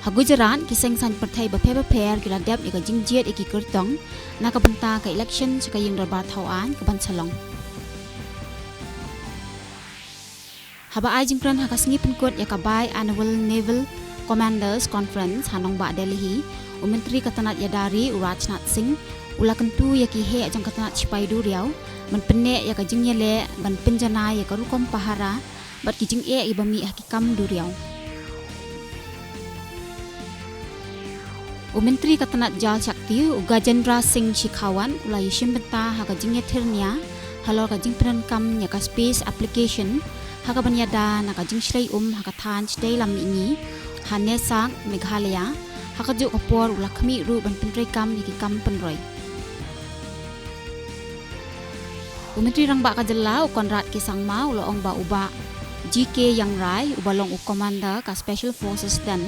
Hagujaran kiseng san partai berper giladap ya jingjiat iki kertong na kabenta ka election sa kayong rabat hawaan kaban salong. Haba ay jingkran hakasngi penkut ya kabay Annual Naval Commanders Conference hanong ba Delhi Menteri Katanat Yadari Rajnath Singh ula kentu ya ki he ajang katanat Sipai Duriau menpene ya ka jingyale ban penjana ya ka rukom pahara bat ki jing e ibami hakikam Duriau. Menteri Katanat Jal Shakti Gajendra Singh Shikhawan ula yishim benta haka jingya thirnia halor ka jing penankam ya ka space application haka banyada na ka jing shlai haka than chday lam ini hane sang Meghalaya haka juk kapor ula khami ru ban pentrai kam yaki kam penroi. Menteri rangba ka jela Konrad K Sangma ula ong ba uba GK Yang Rai ubalong commander ka Special Forces dan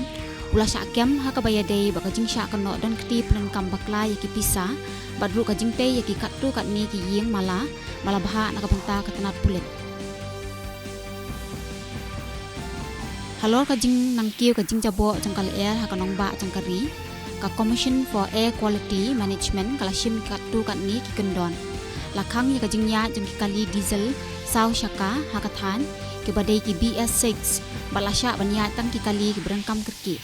ula syakyam haka bayadei baka jing syak keno dan keti penankam bakla yaki pisa badru ka jing te yaki kattu katni ki yeng mala baha na kapenta katanat pulit. Halor ka jing nangkiu ka jing jabo jangkal air haka nongba jangkari ka Commission for Air Quality Management kala shim kattu katni ki kendon lakhang ya ka jing ya jang kali diesel sau shaka haka than ke badai ki BS6 balasya banya tang ki kali ki berangkam kerki.